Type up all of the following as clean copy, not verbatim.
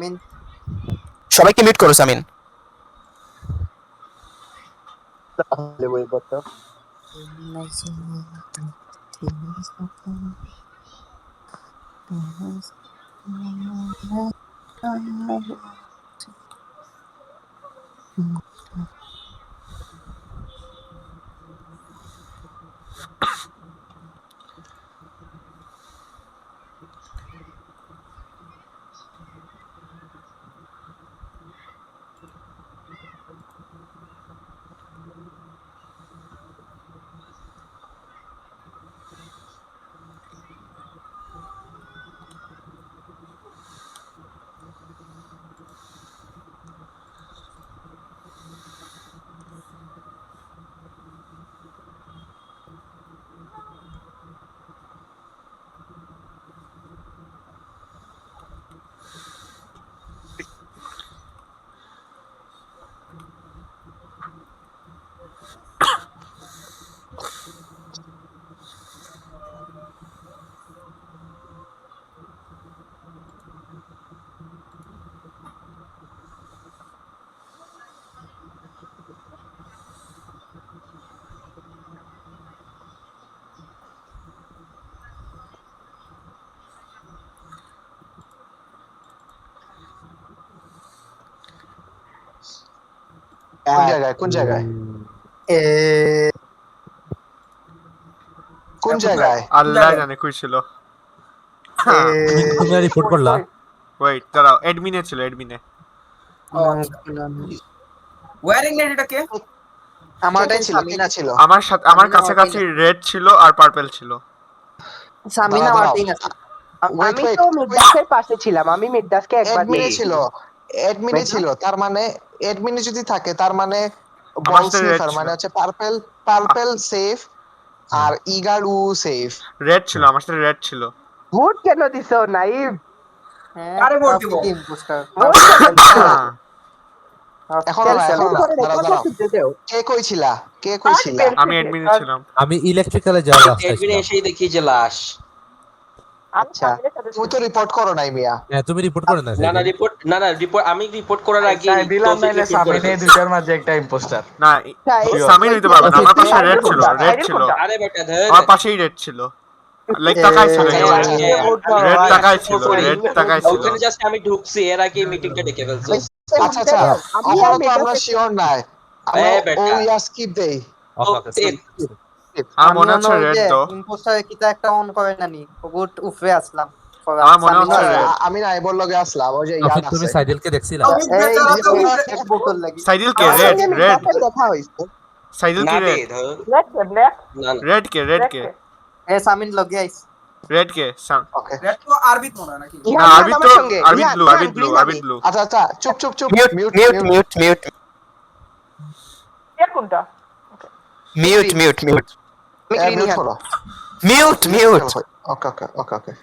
মিন সবাইকে মিউট করো সামিন। তাহলে ওই কথা কোন জায়গায় এ কোন জায়গায় আল্লাহ জানে কই ছিল। এ তুমি রিপোর্ট করলা? ওয়েট দাঁড়াও, অ্যাডমিনে ছিল, অ্যাডমিনে। ওয়্যারিং নেট এটা কে? আমারটাই ছিল, কে ছিল? আমার সাথে আমার কাছাকাছি রেড ছিল আর পার্পল ছিল। সামিনা দাঁড়াও, দাঁড়াও। ওয়ার্ডিং আছে। Wait, আমি wait, তো wait. মিডডাসের পাশে ছিলাম, আমি মিডডাসকে একবার অ্যাডমিনে দেখি। ছিল, অ্যাডমিনে ছিল, তার মানে অ্যাডমিনে যদি থাকে তার মানে আমার বল সাথে রেড স্নিফার ছিল, মানে হচ্ছে পার্পল, পার্পল সেফ আর ইগারু সেফ। রেড ছিল, আমার সাথে রেড ছিল। ভোট কেন দিছো নাইব? হ্যাঁ কারে ভোট দিব? তাফসিক ইম্পোস্টার ভোট কেন দিছো? এখনো না, এখনো না, করে দাঁড়াও, কথা দাঁড়াও। শুনতে দাও। কে কই ছিলা, কে কই ছিলা? আমি অ্যাডমিনে ছিলাম। আমি ইলেকট্রিক্যালে যাওয়ার রাস্তায় এডমিনে ছিলাম। এসেই দেখি যে লাশ। আমি আচ্ছা সামিরের সাথে তুমি তো ছিলাম। রিপোর্ট করো নাই মিয়া। হ্যাঁ, তুমি রিপোর্ট করে না না না সেদিন। রিপোর্ট, আমি রিপোর্ট করার আগে দিলাম তৌফিক নাইলে রিপোর্ট করে সামিনে ফেলছে। দুইটার মাঝে একটা ইম্পোস্টার। না, সামিন হইতে পারবে না, আমার পাশে সাইডের রেড ছিল, কোনটা? রেড সাইডের ছিল, কোনটা? আরে বেটা ধর। আমার পাশেই রেড ছিল। লাইক তাকাই ছিল, আচ্ছা, আরে আচ্ছা, আরে, ভোট আমি দাও রেড ভাই। তাকাই ছিল, করি। রেড তাকাই ছিল। ওখানে জাস্ট আমি ঢুকছি, এর আগে মিটিংটা ডেকে ফেলছে। আচ্ছা, আচ্ছা। আমি আর এখনো তো আমরা মিডডাসের শিওর নাই। আমরা বেটা স্কিপ দেই। ওকে ওকে তৌফিক, আমার আমি মনে হচ্ছে ওই রেড যে তো, ইম্পোস্টার কিটা একটা অন করে নানি বুট উপরে আসলাম। আমার মনে সামিনা হচ্ছে red। আমি না এবল লগে আসলাম, ওই যে তৌফিক, ইয়াদ তুমি আছে। সাইডেলকে দেখছিলা? তৌফিক এই বেচারা, যে তৌফিক এক বোতল লাগি সাইদিল কে? আমার রেড, সঙ্গে রেড, মিডডাসের দেখা হইছে। সাইদিল না কি বে রেড? ধর। ব্ল্যাক ব্ল্যাক না না রেড কে, রেড কে, এ সামিন লগে আইস রেড কে? ওকে। রেড তো আরবিট মনে হয় নাকি? না, ইহান আরবিট আমার তো, সঙ্গে। আরবিট ইহান, ব্লু, ইহান, আরবিট ব্লু, green আরবিট আমি। ব্লু। আচ্ছা, আচ্ছা, চুপ, চুপ, চুপ। Mute mute, mute mute. Mute mute কে কোনটা? মিউট মিউট মিউট আমি গ্রিন মিউট ইহান। করো। Mute mute. Okay, okay, okay, okay.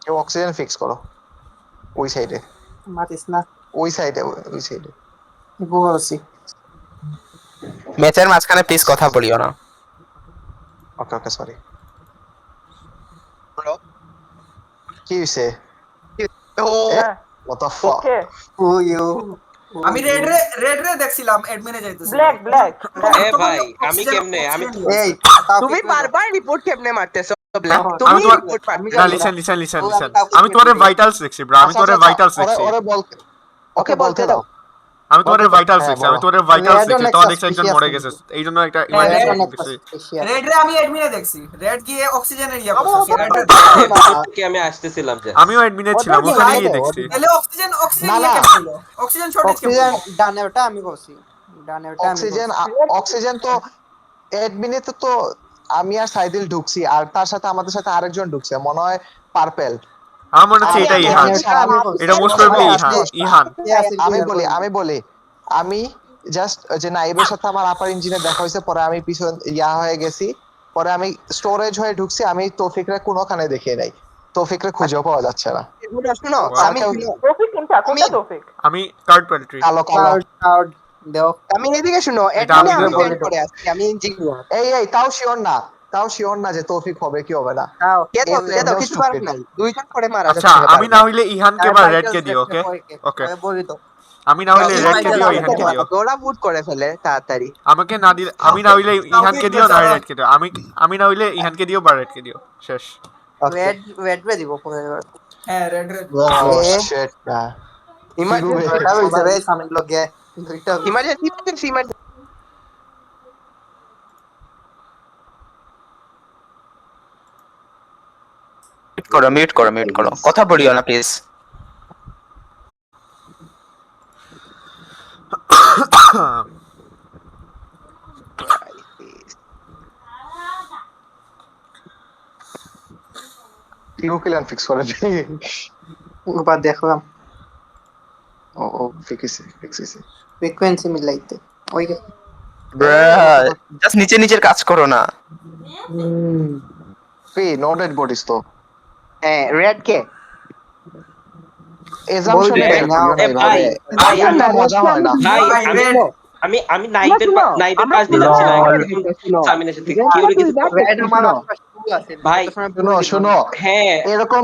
কেউ অক্সিজেন ফিক্স করো ওই সাইডে, মাতিস না ওই সাইডে, ওই সাইডে। বলছি ম্যাচের মাঝখানে প্লিজ কথা বলিও না। Okay, okay, sorry. কি হইছে? ও What the fuck? ওকে ও ইউ আমি রেড রে দেখছিলাম অ্যাডমিনে যাইতেছিল। Black black. এ ভাই, আমি কেমনে আমি এই তুমি বারবার রিপোর্ট কেমনে মারতেছো ব্ল্যাক? আমি তুমি তোমার- রিপোর্ট আমি মারতেছো। না, জানি লিসেন না। লিসেন লিসেন ও, লিসেন, আমি কাউকে আমি তোমার চিনি না। ভাইটালস দেখছি ব্রো, আমি আচ্ছা, তোমার আচ্ছা, ভাইটালস দেখছি, ওরে বল, ওকে বলতে দাও। আমি তোমার ভাইটালস হ্যাঁ, দেখছি, আমি বলো। তোমার ভাইটালস রেড দেখছি, অনেক তোমার দেখছি একজন suspicious মরে কিন্তু। গেছে, এই জন্য একটা হ্যাঁ, ইমার্জেন্সি অনেক দেখছি। suspicious। রেড রে আমি অ্যাডমিনে দেখছি। রেড গিয়ে অক্সিজেনের ইয়া আরে করছে। ওটা রেড তো রে না। থেকে আমি আসতেছিলাম যে। আমিও অ্যাডমিনে ছিলাম, ওদের ওখানে ভাই গিয়ে তো, দেখছি। তাহলে অক্সিজেন না, ইয়া না। কেমন হলো? অক্সিজেন শর্টেজ কেমন অক্সিজেন হলো? ডানে ওটা আমি বলছি ডানে ওটা আমি অক্সিজেন, বলছি অক্সিজেন তো অ্যাডমিনে তো আমি আর সাইদিল ঢুকছি আর তার সাথে আমাদের সাথে আরেকজন ঢুকছে মনে হয় পার্পেল। আমার মনে হচ্ছে এটা ইহান, এটা মোস্ট প্রবাবলি ইহান। আমি বলি আমি জাস্ট যে নাইবের সাথে আমার আপার ইঞ্জিনে দেখা হয়েছে, পরে আমি পিছন হয়ে গেছি, পরে আমি স্টোরেজ হয়ে ঢুকছি, আমি তৌফিকরে কোনোখানে দেখিয়ে নাই, তৌফিকরে খুঁজেও পাওয়া যাচ্ছে না। শুনো আমি টপিক কোনটা টপিক আমি কার্ড পেন্ট্রি। কালো কার্ড দেও। আমি এদিকে শুনো এটা এখানে আমি আমি বলে জয়েন করে আসছি, আমি ইঞ্জিনিয়ার। এই তাও শিওর না যে তৌফিক হবে কি হবে না। দাও। কে তো কিছু পারবে না, দুইজন করে মারা আচ্ছা আমি না হইলে ইহানকে বা রেড কে দিও। ওকে ওকে, বলি তো আমি না হইলে রেড কে দিও, ইহানকে দিও। ওরা বুট করে ফেলে তাড়াতাড়ি। আমাকে না দিলে, আমি না হইলে ইহানকে দিও, না রেড কে দিও। আমি না হইলে ইহানকে দিও বা রেড কে দিও, শেষ। রেড রে দিব পরে। হ্যাঁ রেড রেড শিট না ইমার্জেন্সি এটা হইছে রে সামনে লগে দুইটা ইমার্জেন্সি মিউট করো, কথা বলিও না প্লিজ। নিউক্লিয়ার ফিক্স করে দে। উপর দেখলাম ও ফিক্সিছে ফ্রিকোয়েন্সি মিলাইতে ওই জাস্ট নিচের কাজ করো না। নোটেড বডিস তো হ্যাঁ রেড কে এজাম্পশন বলবে না। মজা হয় না। আমি নাইবের পাশ দিয়ে যাচ্ছি না, সামিনের সাথে কি হলো কিছু রেড আমার আছে ভাই শোনো হ্যাঁ এরকম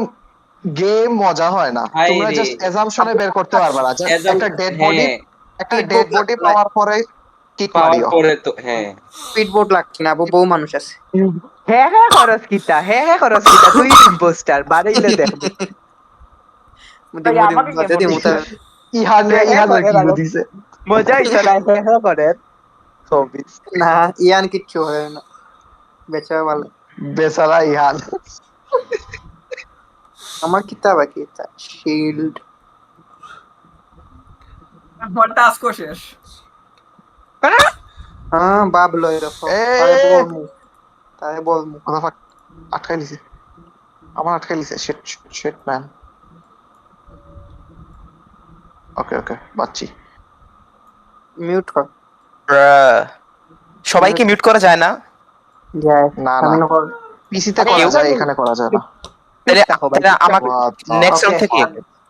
গেম মজা হয় না, ভাই তোমরা রে। জাস্ট এজাম্পশনে বের করতে পারবে না। Just একটা ডেড বডি হ্যাঁ, পাওয়ার পরে কিক পাওয়ার মারিও। পরে তো হ্যাঁ স্পিড বোট লাগছে না, বউ মানুষ আছে। হ্যাঁ খরচ কিটা তুই ইম্পোস্টার বাড়াইলে দেখবি। ইহান কি দিছে মজা হইছে না হ্যাঁ করে ছবি। না ইয়ান কিচ্ছু হয় না, বেচারা ভালো। বেচারা ইহান। আমার কিতাব বাকি এটা শিল্ড টাস্ক শেষ। হ্যাঁ বাব লয় রাখো তারে বলমু কথা আটকাই লিছে, আমার আটকাই লিছে। Shit man. ওকে বাচ্চি মিউট কর। সবাইকে মিউট করা যায় না? যায় না আমি না কর। পিসিতে করা যায়, এখানে করা যায় না। তাহলে আমাকে নেক্সট রাউন্ড থেকে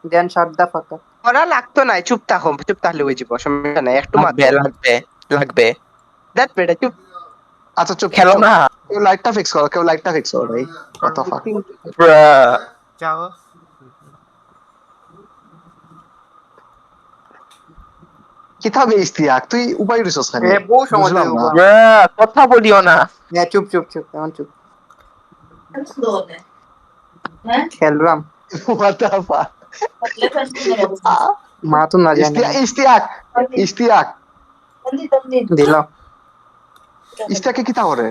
দেন শাটদা ফাঁকা ওরা লাগতো না, চুপ থাকলে হয়ে যাব, সমস্যা নাই। একটু মাত্র লাগবে দ্যাট বেটা চুপ। আচ্ছা চুপ খেলো না। কেউ লাইটটা ফিক্স করো ভাই। কত ফাক যাও কিতাবে ইস্তিয়াক তুই উপায় রিসোর্স খালি এ বহু সময় বুঝলাম না। কথা বলিও না। হ্যাঁ চুপ এখন চুপ খেললাম What the fuck? মা তো না জানে ইস্তিয়াক দিল ইস্তিয়াকে কিতা করে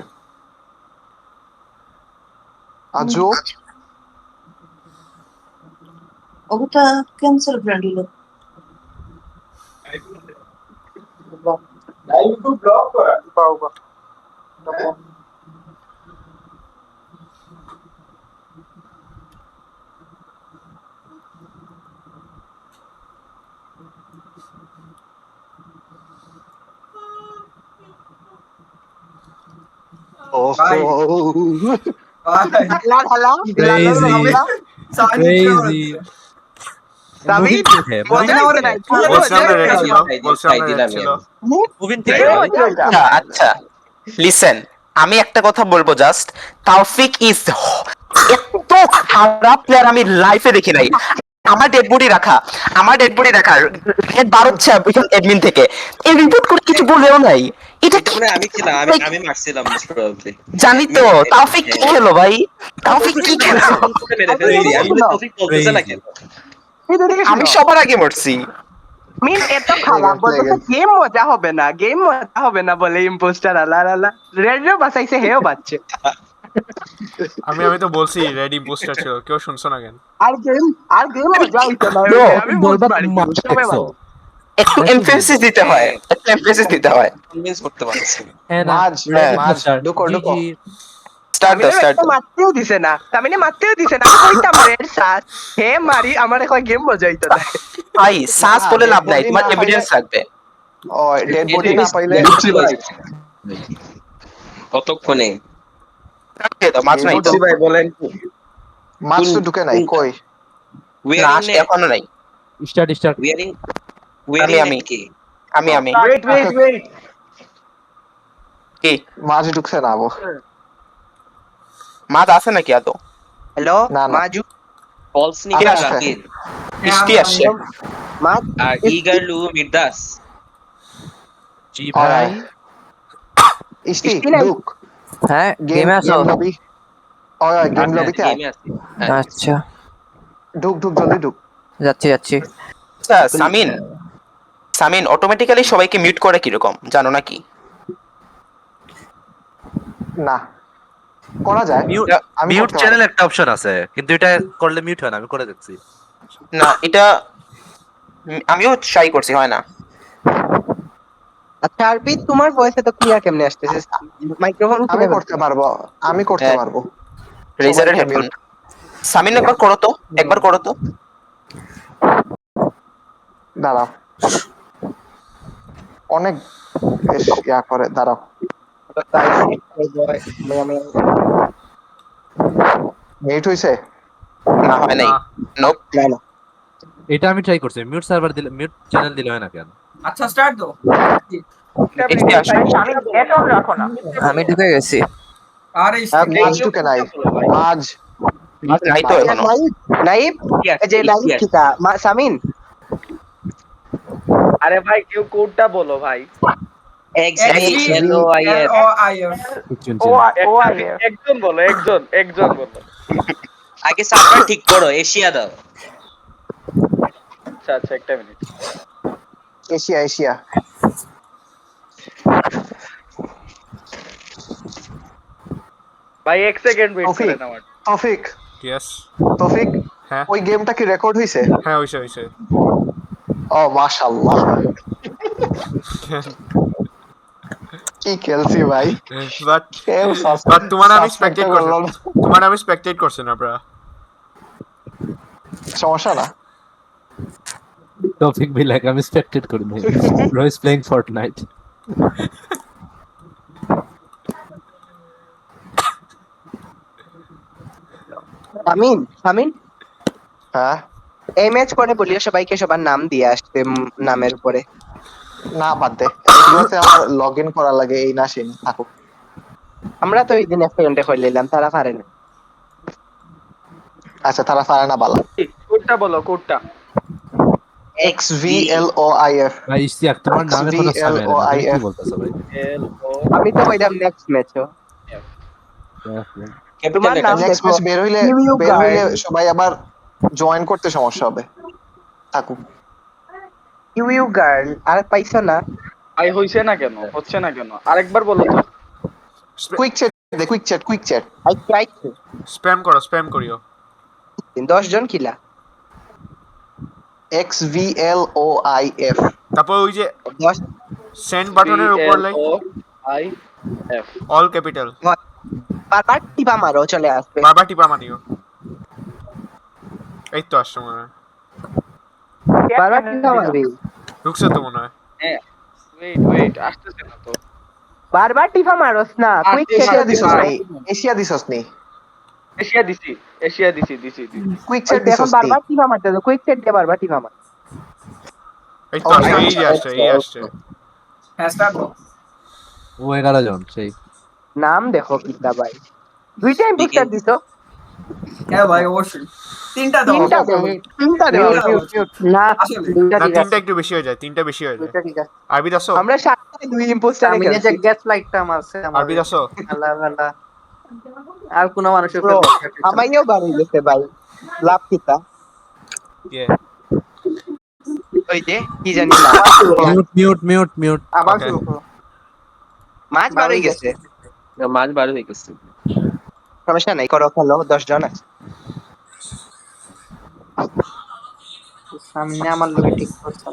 আজো ওটা ক্যান্সেল ব্র্যান্ড হলো লাইভ টু ব্লক করা পাওবা Crazy. David, আচ্ছা লিসেন, আমি একটা কথা বলবো জাস্ট, তাওফিক ইজ এত খারাপ প্লেয়ার আমি লাইফে দেখি নাই। আমার ডেড বডি রাখা হেড বার হচ্ছে অ্যাডমিন থেকে, এই রিপোর্ট করে কিছু বলেও নাই। এটা আমি ছিলাম, আমি মারছিলাম প্রবাবলি। জানি তো তাওফিক কি খেলো ভাই, তাওফিক কি খেলো? আমি সবার আগে মরছি। মিন এত খারাপ বলতে গেম মজা হবে না বলে ইম্পোস্টার আলা রেডিও বাঁচাইছে হেও বাচ্চে। আমি তো বলছি রেড ইম্পোস্টার ছিল, কেউ শুনছো না কেন? আর গেম মজা হইছে না, আমি বলতে পারি সবাই ভালো। একটু এমফেসিস দিতে হয়, কনভিন্স করতে পারছি। হ্যাঁ না মাঝ ঢুকো স্টার্ট দাও স্টার্ট দাও মারতেও দিছে না তামিনে মারতেও দিছে না আমি কইতাম রেড সাস হে মারি আমারে কয় গেম মজাইতো না ভাই সাস বলে লাভ নাই dead body তোমার না পাইলে- এভিডেন্স লাগবে ও ডেড বডি না পাইলে কতক্ষণে দিয়ে দাও মাছ নাই তো ভাই বলেন মাছ তো ঢুকে নাই কই উই না আর আসে এখনো নাই স্টার্ট আমি কি আমি wait কি মাছ ঢুকছে না আবো মাছ আছে নাকি আদৌ হ্যালো না, না। মাজু ফলস কে নিকে আসছে? রাকিন বৃষ্টি আসছে মাজ আর ইগারলু মির্দাস জি ভাই ইস্তি ইস্তি নাই? ঢুক হ্যাঁ গেমে আছো গেম লবি ওই গেম লবিতে গেমে আছে আচ্ছা ঢুক জলদি ঢুক যাচ্ছি আচ্ছা সামিন অটোমেটিক্যালি সবাইকে মিউট করে কিরকম জানো নাকি না করা যায় আমি মিউট করতে পারবো। চ্যানেল একটা অপশন আছে কিন্তু এটা করলে মিউট হয় না আমি করে দেখছি না এটা আমিও ট্রাই করছি হয় না আচ্ছা আরবি তোমার ভয়েসে তো ক্লিয়ার কেমনে আসতেছে মাইক্রোফোন আমি করতে পারবো আমি করতে হ্যাঁ। পারবো রেজারের সবাইকে হেডফোন mute। সামিন একবার করো তো দাঁড়াও অনেক বেশ ইয়া করে দাঁড়াও মিউট হইছে না হয় নাই না। নোপ এটা আমি ট্রাই করছি মিউট সার্ভার দিলে মিউট চ্যানেল দিলে হয় না কেন আচ্ছা স্টার্ট দো এসে আসো আমি ঢুকে গেছি আরে মাছ ঢুকে নাই মাছ মাছ নাই তো এখনো নাইব এই যে নাইব কিটা সামিন আরে ভাই কেউ কোডটা বলো ভাই X L O I F একজন বলো একজন বলো আগে সার্ভার ঠিক করো এশিয়া দাও আচ্ছা একটা মিনিট এশিয়া ভাই 1 সেকেন্ড ওয়েট তৌফিক। করেন আমার তৌফিক ইয়েস তৌফিক হ্যাঁ ওই গেমটা কি রেকর্ড হইছে হ্যাঁ হইছে ও মাশাআল্লাহ কি খেলছি ভাই বাট কেউ বাট তোমার আমি স্পেক্টেট subscribe করলো করছি না। তোমার আমি স্পেক্টেট করছি না ব্রা সমস্যা না টপিক বি লাইক আমি স্পেক্টেট করি নাই bro is playing Fortnite Samin হ্যাঁ এই ম্যাচ করে বলিও সবাইকে সবার নাম দিয়ে আসতে নামের উপরে না বাদ দে এগুলোতে আমার লগ ইন করা লাগে এই না সেই না থাকুক আমরা তো এই দিন এফএনটে কই লইলাম তারা পারে না আচ্ছা তারা পারে না বালা কোডটা বলো কোডটা XVLOIF ভাই ইসিয়াক তোমার নামে কোনো সামনে না তুমি কি বলতেছো ভাই এল ও আমি তো কইলাম নেক্সট ম্যাচও তোমার নাম নেক্সট দেখো ম্যাচ বের হইলে সবাই আবার জয়েন করতে সমস্যা হবে থাকুক ইউ গার্ল আর পাইছো না আই হইছে না কেন হচ্ছে না কেন আরেকবার বলো তো quick chat I try spam করিও 10 জন কিলা XVLOIF তারপর ওই যে 10 সেন্ড বাটনের উপর like I F all capital বারবার টিপা মারো চলে আসবে বারবার টিপা মারিও এই তো আসছে মনে হয় বারবার টিপা মারবি ঢুকছে তো মনে হয় হ্যাঁ ওয়েট আসতেছে না তো বারবার টিপা মারোস না কুইক এশিয়া চ্যাট দিছস নাই এশিয়া দিছি কুইক চ্যাট এখন দিছস বারবার টিপা মারতে হবে কুইক চ্যাট দিয়ে বারবার টিপা মার এই তো আসছে এই যে আসছে হ্যাঁ স্টার্ট দো ও 11 জন সেই নাম দেখো কিতা ভাই দুইটা ইম্পোস্টার দিছো হ্যাঁ ভাই অবশ্যই তিনটা দাও তিনটা দেও না আসলে দুইটা না ঠিক তিনটা আছে একটু বেশি হয়ে যায় দুইটা ঠিক আছে আরবি দাসো আমরা সাথে দুই ইম্পোস্টার আমি যে রেখেছি গ্যাস লাইটটা মারছে আরবি দাসো আল্লাহ আল্লাহ আর কোন মানুষের Bro, আমাইও বার হয়ে গেছে ভাই লাভ কিতা ইয়ে ওই যে কি জানি না মিউট আবার Okay. শুরু করো মাছ বার হয়ে গেছে মাছ বার হয়ে গেছে সমস্যা নাই করো খেলো 10 জন আছে সামনে আমার লোকে ঠিক করছে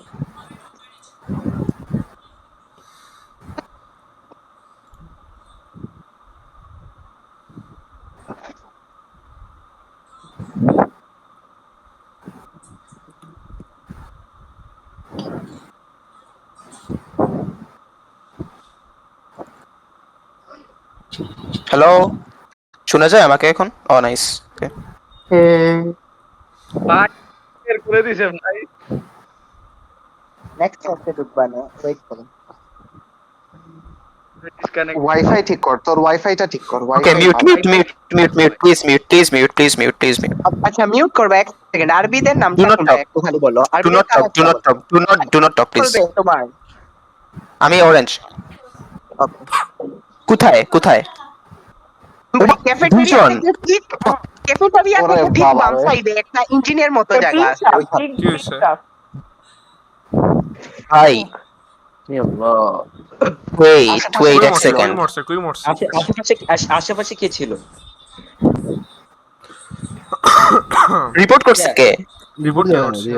হ্যালো, শোনা যায় আমাকে এখন? ও নাইস। নেক্সট হচ্ছে ঢুকবা না, ওয়েট করো। ওয়াইফাই ঠিক কর, তোর ওয়াইফাইটা ঠিক কর, ওকে, ওয়াইফাই মিউট ভালো। Mute mute mute mute please mute please mute please mute please mute. আচ্ছা মিউট করবে এক সেকেন্ড, আরবিদের ডু নামটা নট কোনটা টক, একটু খালি বলো, ডু আরবিদের নট টক, ডু কালারটা নট বলো। টক, ডু নট টক প্লিজ। বলবে তোমার আমি অরেঞ্জ। কোথায় কোথায়? ক্যাফেটেরিয়া দুজন। থেকে ঠিক ক্যাফেটেরিয়া ওরে থেকে ঠিক বাবা বাম রে। সাইডে একটা ইঞ্জিনের মতো জায়গা আছে ওইখানে। কি হয়েছে? ভাই ওয়েট আশেপাশে ওয়েট কুই এক মরছে, কুই সেকেন্ড। মরছে, কুই মরছে। আশেপাশে আশেপাশে কে ছিল? রিপোর্ট করছে কে? রিপোর্ট কে করছে?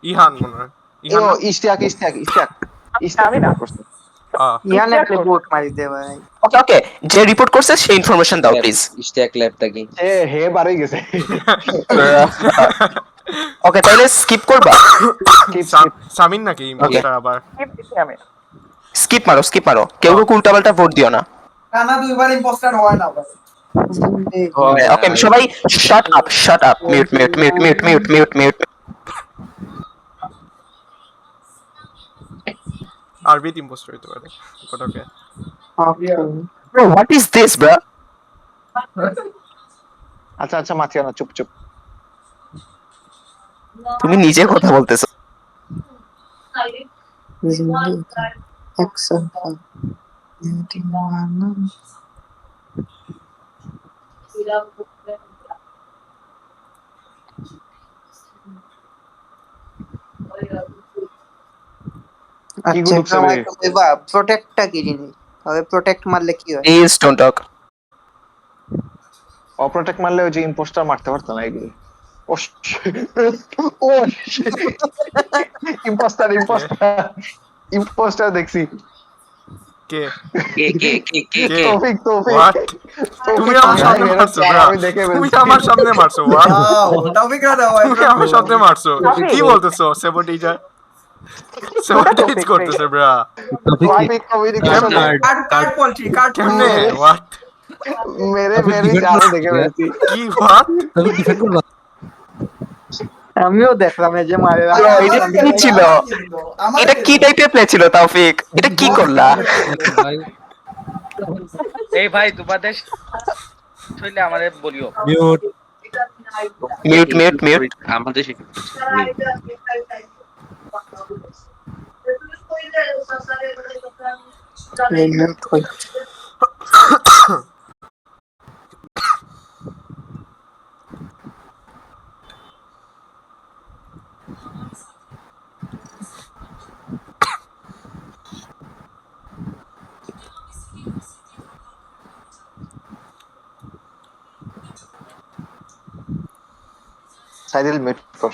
ইহান মনে হয়। ও ইহান না? ইশতিয়াক রিপোর্ট করছে। ইহান একটা বুট মারি দে ভাই। ওকে ওকে, যে রিপোর্ট করছে সেই ইনফরমেশন দাও প্লিজ। ইস্টেক ল্যাবটা কি? হে বাড়ি গেছে। ওকে, তাহলে স্কিপ করবা? সামিন নাকি ইম্পোস্টার আবার? স্কিপ মারো স্কিপ মারো, কেউ কেউ উল্টাপাল্টা ভোট দিও না। টানা দুইবার ইম্পোস্টার হয় না ভাই। ওকে সবাই shut up mute mute mute mute mute mute mute. আরবিট ইম্পোস্টার হইতে পারে, but okay. Bro, what is this, bro? আচ্ছা আচ্ছা মাথিও না, চুপ চুপ। তুমি নিজে কথা বলতেছো। আচ্ছা আমাকে কইবা প্রোটেক্টটা কি জিনিস? তবে প্রোটেক্ট মারলে কি হয়? Please don't talk. অপ্রোটেক্ট মারলে ওই যে ইম্পোস্টার মারতে পারতো না এগুলো। ও ইম্পোস্টার ইম্পোস্টার দেখছি। কে? কে কে কে কে কে? তৌফিক What? তুমি আমার সামনে মারছো ব্রা। আমি দেখে তুমি ফেলছি। আমার সামনে মারছো। What? টপিক রাখা ভাই। তুমি আমার সামনে মারছো। কি বলতেছো? সেবটিজা সেবটিজ করতেছে ব্রা। টপিক কমিউনিকেশন কার্ড পলছি, কার্ড কেমনে? What? মেরে আপনি মেরে defend আমি করতে দেখে পারবেন? ফেলছি। কি what? তুমি ডিফেন্ড করবা? আমিও দেখলাম এই যে মারে। Bro, এটা কি ছিল? এটা কি টাইপের প্লে ছিল তাওফিক? এটা কি করলা? ভাই এই ভাই দুপাদেশ হইলে আমারে বলিও। মিউট। Mute mute mute. আমাদের সাইডেল মিউট কর।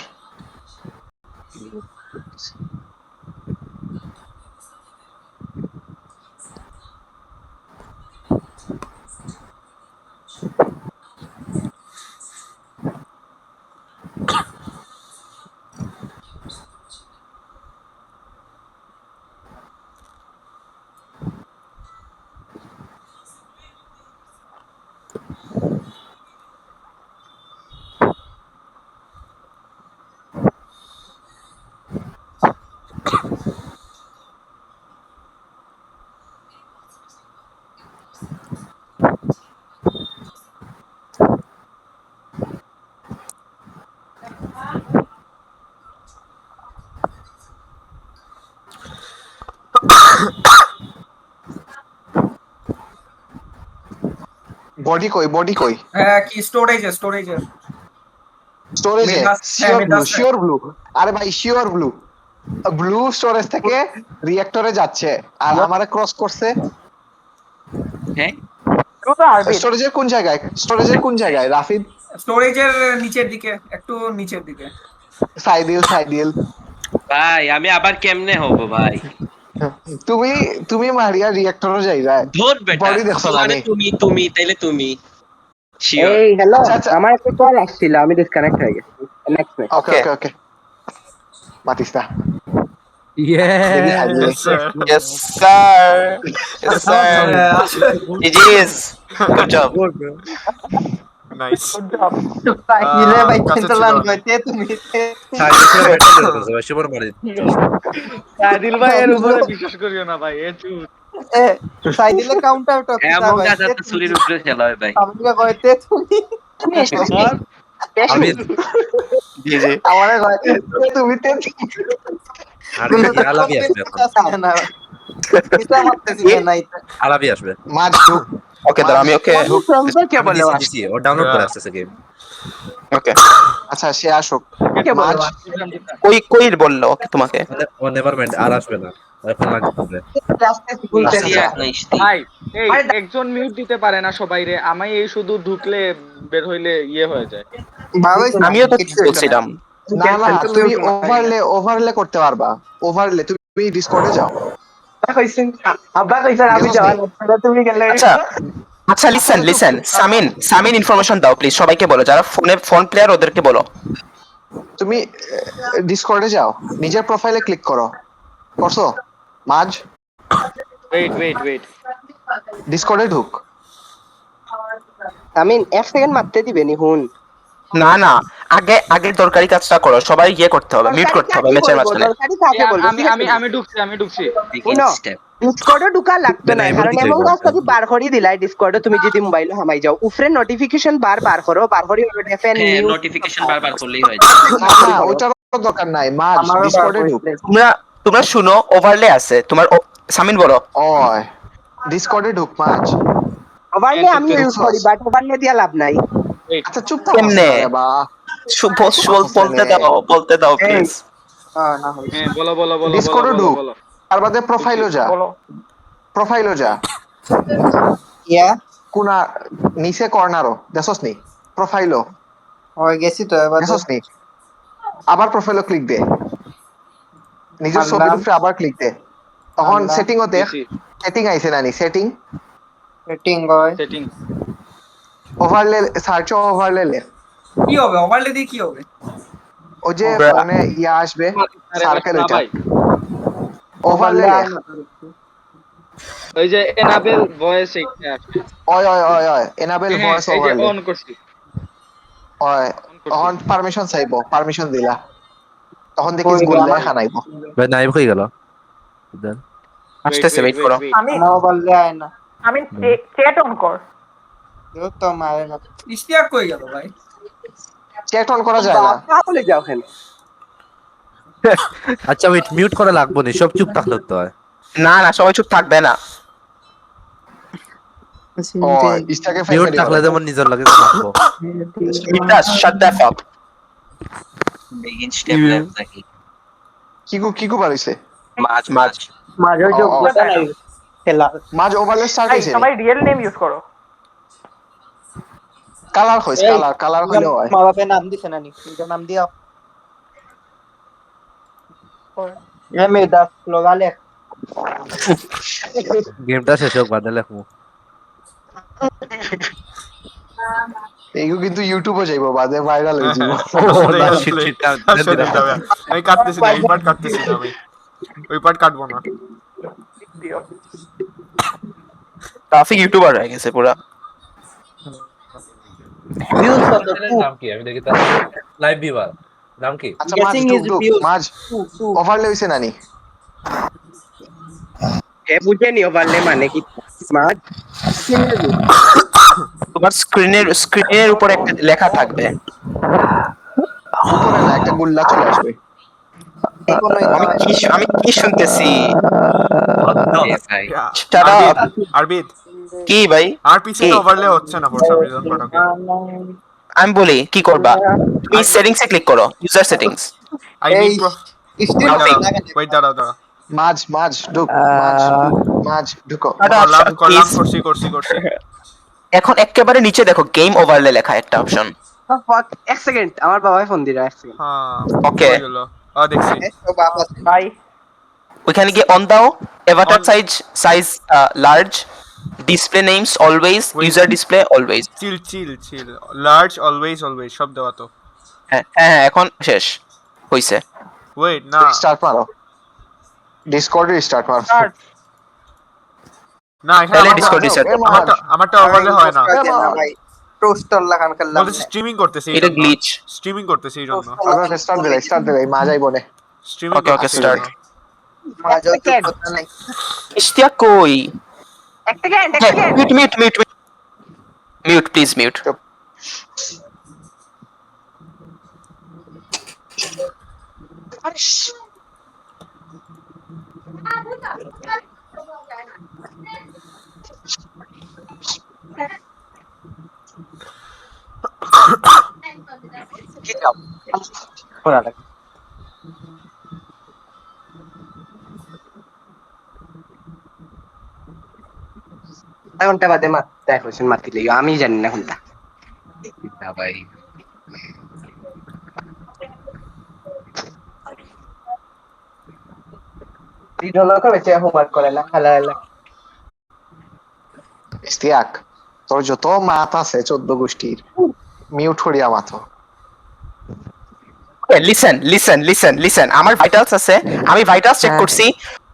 বডি কই? হ্যাঁ কি স্টোরেজে স্টোরেজে মেডাস শিওর ব্লু। আরে ভাই শিওর ব্লু স্টোরেজ থেকে রিঅ্যাক্টরে যাচ্ছে আর আমারে ক্রস করছে। হ্যাঁ স্টোরেজের কোন জায়গায় রাফিদ? স্টোরেজের নিচের দিকে, একটু নিচের দিকে। সাইদিল ভাই আমি আবার কেমনে হব ভাই? তুমি মারিয়া রিঅ্যাক্টরে যাইবা। ধর বেটা। বডি দেখছো না? আরে তুমি তাইলে তুমি শিওর। এই হ্যালো, আচ্ছা, আচ্ছা। আমার একটা কল আসছিল, আমি ডিসকানেক্ট হয়ে গেছি। নেক্সট ওকে মাতিস না। Yes, sir. Yes, sir. Yes, sir. GG's. Good job. Nice. সাইলে ভাই কাছে ছিল চেন্তলান অনেক। কইতে তুমি সাইকেল মেটাল করতেছে ভাই শুভর মারি সাদিল ভাই এর উপরে বিশ্বাস করিও না ভাই এ চুপ এ সাইদিলে কাউন্টার টক এমন কাজ আছে চুরির উপরে খেলা হয় ভাই আমাকে কইতে তুমি আমি জি জি আমারে কইতে তুমি তে আলাবি আসবে এখন না কিটা মারতেছি না এটা আলাবি আসবে মাঝ ঢুক ওকে দাঁড়া আমি ওকে কে বলে দিছি ও ডাউনলোড করে আসতেছে গেম ওকে আচ্ছা সে আসুক কে বলে মাঝ কই কই বললো ওকে তোমাকে ও নেভার মাইন্ড আর আসবে না এখন লাগবে ভাই এই একজন মিউট দিতে পারে না সবাই রে আমি এই শুধু ঢুকলে বের হইলে ইয়ে হয়ে যায় ভাই আমিও তো বলছিলাম না না তুমি ওভারলে করতে পারবা ওভারলে তুমি ডিসকর্ডে যাও কইছেন আব্বা কইছেন আমি যাওয়া না তুমি গেলে আচ্ছা আচ্ছা লিসেন সামিন ইনফরমেশন দাও প্লিজ সবাইকে বলো যারা ফোন প্লেয়ার ওদেরকে বলো তুমি ডিসকর্ডে যাও নিজের প্রোফাইলে ক্লিক করো করছো মাঝ ওয়েট ডিসকর্ডে ঢুক আমি এক সেকেন্ড মারতে দিবেনি হুন না না আগে দরকারি কাজটা করো সবাই ইয়ে করতে হবে মিউট করতে হবে ম্যাচের মাঝখানে দরকারি কাকে বলবো আমি ঢুকছি ডিসকর্ডে ঢুকা লাগতো না কারণ এমন কাজ যদি বার করি দিলাই ডিসকর্ডে তুমি যদি মোবাইল হামাই যাও উফরে নোটিফিকেশন বার করো বার করি এফএন নোটিফিকেশন বারবার করলেই হয় যায় না ওইটার দরকার নাই মাঝ ডিসকর্ডে ঢুক তোমরা শুনো ওভারলে আছে তোমার সামিন বলো ওই ডিসকর্ডে ঢুক মাঝ ওভারলে আমি ইউজ করি বাট ওভারলে দিয়া লাভ নাই আচ্ছা চুপ থাক কেমনে? বা বলতে দাও প্লিজ না হয় হ্যাঁ বলো ডিসকর্ডে ঢুক তার বাদে প্রোফাইলও যা ইয়া কোনা নিচে কর্নারও দেখছস নি প্রোফাইলও ওই গেছি তো এবার দেখছস নি আবার প্রোফাইলও ক্লিক দে নিজের আল্লাহ। ছবির উপরে আবার ক্লিক দে তখন আল্লাহ। সেটিংও দেখ সেটিং আইছে নানি সেটিং সেটিং হয় সেটিং ওভারলে সার্চ ওভারলে লে কি হবে ওভারলে দিয়ে কি হবে ও যে Bruh. মানে ইয়া আসবে সার্কেল না এটা ভাই ওভারলে লে ওই যে এনাবেল ভয়েস এইটা আসবে ওই এনাবেল ভয়েস এই যে ওভারলে অন করছি ওই তখন পারমিশন চাইবো পারমিশন দিলা তখন দেখিস ওই গুল আমার- দেখা নাইবো ভাই নাইব হয়ে গেল দেন আসতেছে ওয়েট করো আমি না বললে আয় না আমি চ্যাট অন কর তো মারে না ইশতিয়াক কই গেল ভাই চ্যাট অন করা যায় না তাহলে যাও কেন আচ্ছা ওয়েট মিউট করা লাগবে না সব চুপ থাকতে হতে হয় না সবাই চুপ থাকবে না ও ইস্টাকে মিউট ফেলে থাকলে যেমন নিজের লাগে থাকবো মিটাস শাট the fuck begin step left থাকি কিকু বাড়িছে মাঝ মাঝে ও, ও। যোগ্যতা নাই খেলা মাঝ ওভারলে স্টার্ট হইছে সবাই রিয়েল নেম ইউজ করো কালার হইছে কালার হইলো হয় মা বাপের নাম দিছে না নি নিজের নাম দিও এ মে দাস লোগালে গেমটা শেষ হোক বাদে লেখমু এইগো কিন্তু ইউটিউবে যাইবো বাদে ভাইরাল হয়ে যাবো আমি কাটতেছি না ওই পার্ট কাটতেছি না আমি ওই পার্ট কাটবো না ট্রাফিক ইউটিউবার হয়ে গেছে পুরা ভিউজ কত নাম কি আমি দেখি লাইভ ভিউয়ার নাম কি আচ্ছা Guessing is views. মাঝ ওভারলে হইছে নানি এ বুঝেনি ওভারলে মানে কি স্মার্ট তোমার স্ক্রিনের উপরে একটা লেখা থাকবে উপরে না একটা গুল্লা চলে আসবে আমি কি শুনতেছি ভাই Shut up. আরবিদ কি ভাই আর পিছনে কি? ওভারলে হচ্ছে না ফর সাম রিজন পাঠাকে আমি বলি কি করবা তুমি সেটিংসে ক্লিক করো ইউজার সেটিংস আই এই নিড স্টিল ওয়েট দাঁড়াও মাঝ ঢুক মাঝ ঢুকো করছি এখন একেবারে নিচে দেখো গেম ওভারলে লেখা একটা অপশন এক সেকেন্ড আমার বাবাই ফোন দিরা এক সেকেন্ড হ্যাঁ Okay. দেখছি ভাই ওইখানে গিয়ে অন দাও avatar size large display names always user display always chill large always সব দেওয়া তো হ্যাঁ এখন শেষ হইছে ওয়েট না স্টার্ট মারো ডিসকর্ডে স্টার্ট মার। না এখানে তাহলে আমার- ডিসকর্ড রিসেট আমারটা ওভারলে হয় না ভাই টোস্টার লাগান করলাম বলতেছি স্ট্রিমিং করতেছি এটা গ্লিচ। স্ট্রিমিং করতেছি এই জন্য ওকে স্টার্ট দিলাই মা যাইব নে। স্ট্রিমিং ওকে ওকে স্টার্ট। মাঝে কথা নাই ইশতিয়া কই? একটা সেকেন্ড মিউট প্লিজ মিউট। ঘন্টা বাদে মা দেখ হোসেন মাতি লইও আমি জানি না কোনটা ভাই ভিডিও বেঁচে হোমওয়ার্ক করে না খেলা খেলা ইস্তিয়াক তোর যত মাত আছে 14 গোষ্ঠীর মিউট করিয়া মাথো। লিসেন আমার ভাইটালস আছে, আমি ভাইটালস চেক করছি,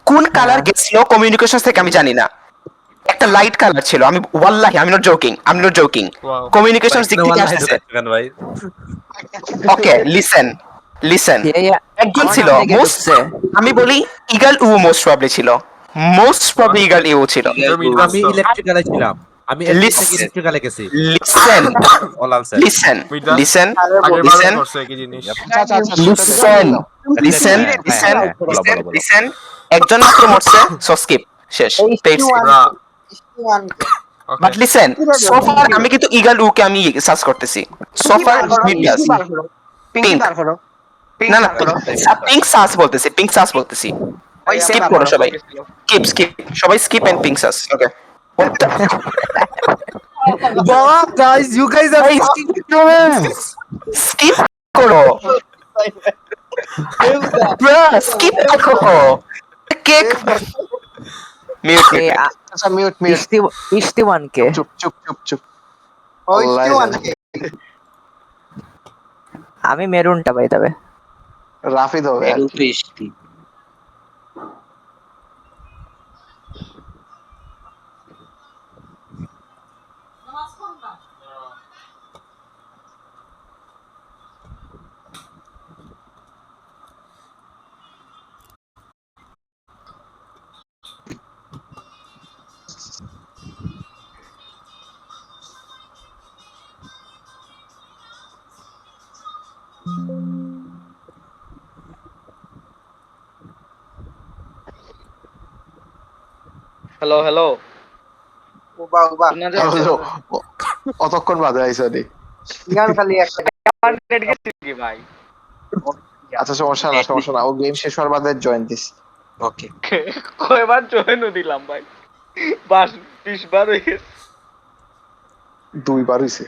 কোন কালার গেছিল কমিউনিকেশন থেকে আমি জানি না, একটা লাইট কালার ছিল, আমি ওয়াল্লাহি আমি নট জোকিং Wow. কমিউনিকেশন দিক থেকে আসছে। ভাই ওকে লিসেন একজন ছিল আমি বলি ইগল উ মোস্ট প্রবাবলি ছিল, ইগল ইউ ছিল। আমি ইলেকট্রিক্যালে ছিলাম, আমি ইলেকট্রিক্যালে গেছি। অল আনসার লিসেন আগের বার করছে একই জিনিস লিসেন একজন মাত্র মরছে, সো স্কিপ শেষ pets. Okay but listen so far আমি কিন্তু ইগল উ কে আমি সার্চ করতেছি, সো ফার মিডিয়াস পিঙ্ক বার করো না পিঙ্ক সাস বলতেছি স্কিপ করো সবাই, স্কিপ সবাই skip and pink sus. Okay guys, you guys are skip করো স্কিপ করো কেক মিউট আচ্ছা মিউট ইস্তিওয়ানকে চুপ চুপ চুপ চুপ। ওই আল্লাহ স্টিওয়ানকে আমি মেরুনটা পাই তবে রাফিদ হবে আর কি। বৃষ্টি হ্যালো হ্যালো উবা শোনা যাচ্ছে? অতক্ষণ বাদে আইসা দি। ইয়ান খালি একটা নেট গেছে কি ভাই? আচ্ছা সমস্যা না ও গেম শেষ হওয়ার বাদে জয়েন দিস। ওকে কয়বার জয়েনও দিলাম ভাই, 20 বার হয়ে গেছে। 2 বার হইছে।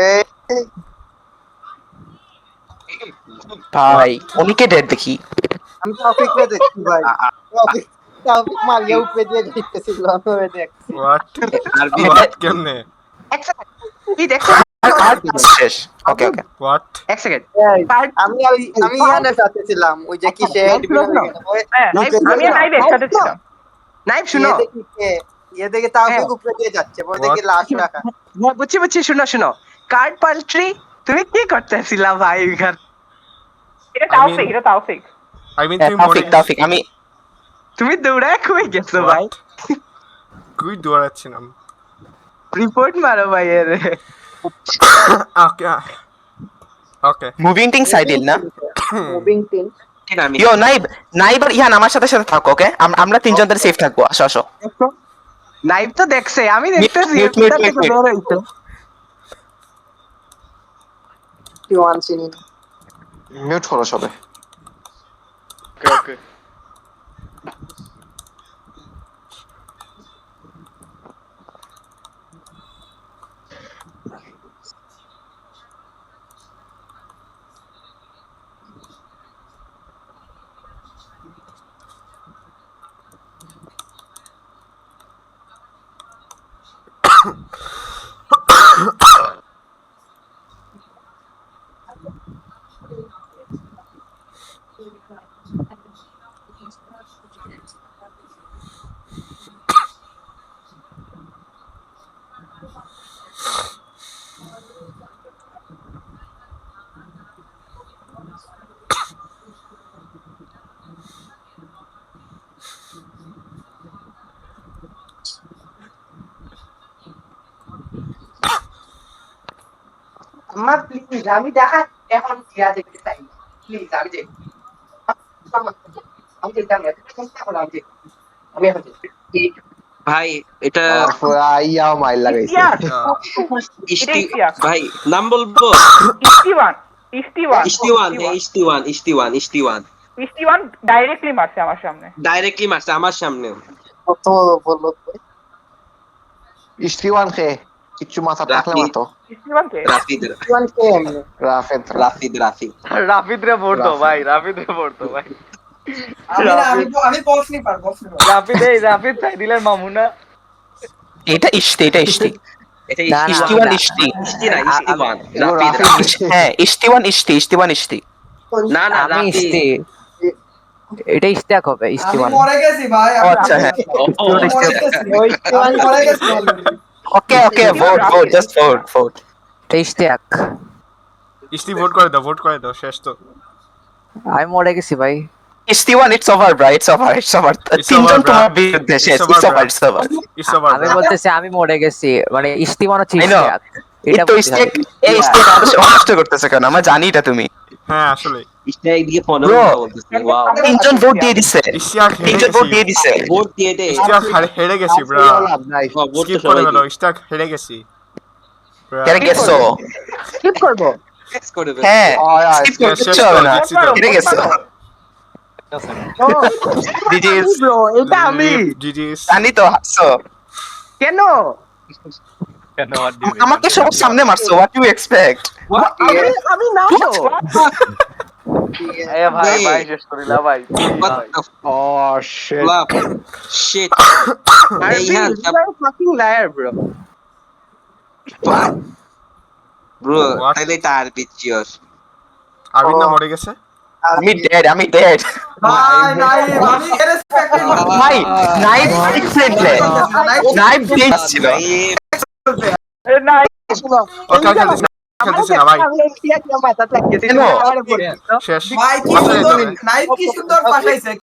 এই ভাই উনিকে ডেট দেখি আমি টপিকটা দেখছি ভাই টপিক মারিয়া উপরে দিয়ে যাইতেছিল আমি দেখ হোয়াট কেমনে কি দেখছো শেষ। ওকে হোয়াট এক সেকেন্ড আমি ইয়ানের সাথে ছিলাম ওই যে কি সে আমি লাইভ একসাথে ছিলাম। নাইব শুনো ये देखिए ताफिक ऊपर দিয়ে যাচ্ছে পরে দেখি লাশ রাখা বুঝছি শুনো কার্ড পাল্ট্রি তুমি কি করতেছিলা ভাই এখানে? এটা তাওফিক আই মিন তুমি মরে তাফিক আমি তুমি দৌড়ায় কই গেছো ভাই? কুই দৌড়াচ্ছিলাম রিপোর্ট মারো ভাই এর ওকে ওকে মুভিং টিং সাইডেল না মুভিং টিম ইয়ো নাইব আর ইহান আমার সাথে থাকো। ওকে আমরা তিনজন ধরে সেফ থাকবো। আসো নাইব তো দেখছে আমি দেখতেছি Mute. টিওয়ান চিনি মিউট করো সবে। ওকে ওকে আমার প্লিজ আমি দেখা এখন জিয়া দেখতে চাই প্লিজ আমি যে আমি যেতাম না এখন আমি এখন ভাই এটা ইয়াও মাইল লাগাইছে ভাই নাম বলবো ইস্টিওয়ান ডাইরেক্টলি মারছে আমার সামনে ডাইরেক্টলি মারছে আমার সামনে কত বললো ইস্টিওয়ান কে কিচ্ছু মাথা থাকলে মাতো রাফিদ রাফিদ রে ভোট দাও ভাই রাফিদ রে ভোট দাও ভাই আমি বক্স নি পার রাফিদ চাই দিলেন মামুনা এটা ইশতি এটা ইস্তিওয়ান ইশতি ইস্টিওয়ান রাফিদ হ্যাঁ ইস্তিওয়ান ইশতি না রাফিদ এটা ইস্তেক হবে আমি মরে গেছি ভাই ও আচ্ছা হ্যাঁ আমি মরে গেছি ওকে ভোট জাস্ট ভোট এটা ইস্তেক ইস্তি ভোট করে দাও শেষ তো আমি মরে গেছি ভাই ইস্তিওয়ান it's over bright it's over তিনজন তোমার বিরুদ্ধে শেষ ইটস ওভার আমি বলতেছি আমি মরে গেছি মানে ইস্তিমান হচ্ছে I know. ইস্তেক এটা ইস্তেক এই ইস্তেক নষ্ট করতেছে কেন আমরা জানি এটা তুমি হ্যাঁ আসলে ইস্টিয়াক দিয়ে ফোন বলতেছে ওয়াও তিনজন ভোট দিয়ে দিছে ইস্তিয়াক তিনজন ভোট দিয়ে দিছে ভোট দিয়ে দে ইস্তিয়াক হেরে গেছি ব্রা লাভ নাই ভোট স্কিপ তো করে সবাই গেল ইস্তিয়াক হেরে গেছি কেন গেছো স্কিপ করব ফিক্স করে দে হ্যাঁ শেষ কিচ্ছু হবে না জিতছি তো। হেরে গেছো ডিজিস ব্রো এটা আমি জিজিস জানি তো হাসছো কেন আমাকে সবার সামনে মারছো হোয়াট ইউ এক্সপেক্ট আমি না তো এ ভাই ভাই শেষ করিলা ভাই ও sheet Flop. Shit. Arvin, Ihan, you are a fucking liar, bro. bro, What? তাইলে তার বিচিয়স আরবিন না মরে গেছে আমি ডেড ভাই নাই আমি রেসপেক্ট ভাই নাইফ ডিফারেন্টলি নাইফ ডিফ ছিল এ না ও খেলতেছে না ভাই শেষ ভাই কি সুন্দর নাইফ কি সুন্দর পাঠাইছে